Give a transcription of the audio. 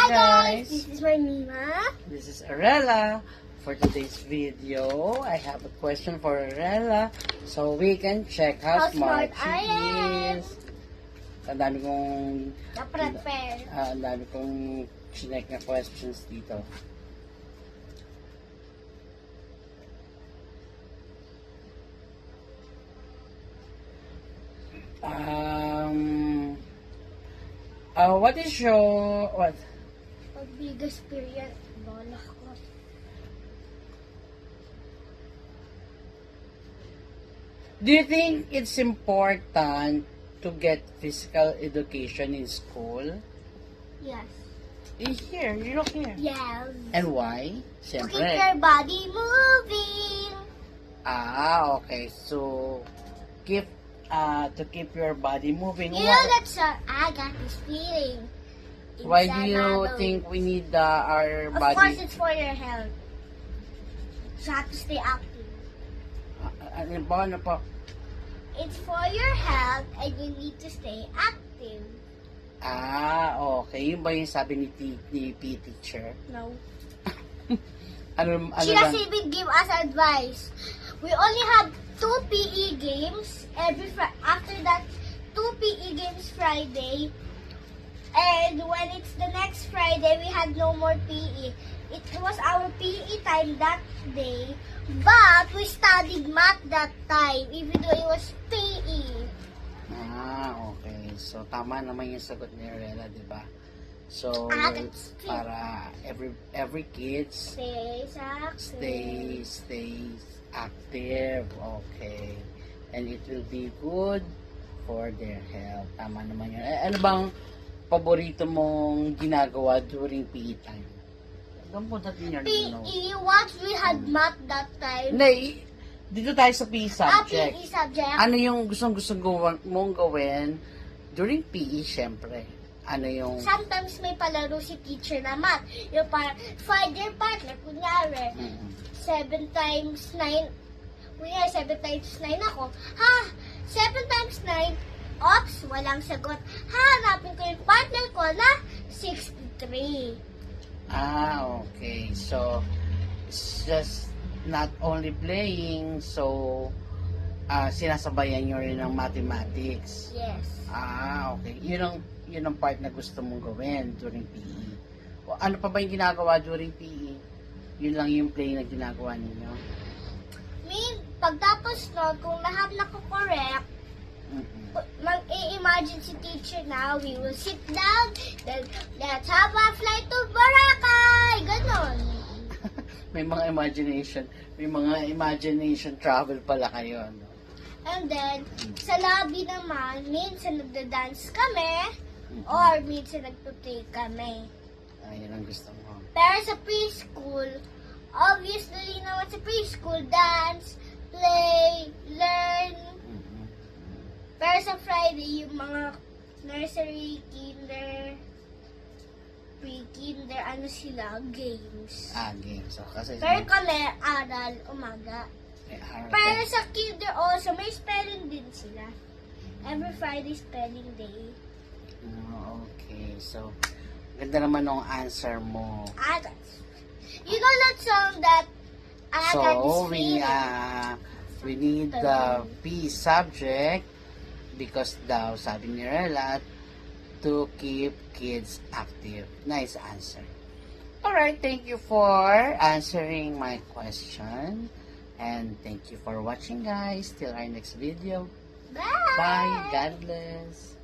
Hi guys, This is my Mima. This is Arella. For today's video, I have a question for Arella so we can check how smart she I am. is. Ang dami kong Na-prepare. ang dami kong chinek na questions dito. What is your what? Ang biggest period. Bola ko. Do you think it's important to get physical education in school? Yes. Here, you look here. Yes. And why? To keep Siyempre. your body moving. Okay. So, to keep your body moving. You know that's I got this feeling. Why do Inside you my nose. think we need our Of body? course, it's for your health. You have to stay active. Ano po, ano po? It's for your health and you need to stay active. Okay. Yun ba yung sabi ni P teacher? No. Ano She lang? doesn't even give us advice. We only have 2 PE games after that 2 PE games Friday. And when it's the next Friday, we had no more PE. It was our PE time that day, but we studied math that time, even though it was PE. Okay. So, tama naman yung sagot ni Arella, di ba? So, That's true. para every kids stay active. Okay. And it will be good for their health. Tama naman yun. Ano bang paborito mong ginagawa during PE time? Don't put that in your nose. PE, what we had math that time. Hindi, dito tayo sa PE subject. PE subject. Ano yung gustong mong gawin during PE, syempre? Ano yung... Sometimes may palaro si teacher na math. Yung find your partner, kunyari, 7 times 9. Kunyari, 7 times 9 ako. 7 times 9. Oops, walang sagot. Hanapin ko yung partner ko na 63. Okay. So, it's just not only playing, so, sinasabayan nyo rin ng mathematics. Yes. Okay. Yun ang part na gusto mong gawin during PE. O, ano pa ba yung ginagawa during PE? Yun lang yung play na ginagawa ninyo? Pagtapos nun, kung lahat na ko correct, mag-i-imagine si teacher na we will sit down, then let's have a flight to Boracay! Ganon. May mga imagination travel pala kayo, no? And then, sa lobby naman, minsan nagda-dance kami, or minsan nagpa-play kami. Yun ang gusto mo. Pero sa preschool, obviously naman sa preschool, dance, play, learn. Pero sa Friday, yung mga nursery, kinder, pre-kinder, sila, games. Games. So, kasi Pero kami, aral, umaga. Pero sa kinder also, may spelling din sila. Every Friday, spelling day. Okay. So, ganda naman ng answer mo. You know that song that I got this So, feeling? we need the P subject because daw, sabi ni Rela, to keep kids active. Nice answer. Alright, thank you for answering my question. And thank you for watching, guys. Till our next video. Bye! Bye. God bless.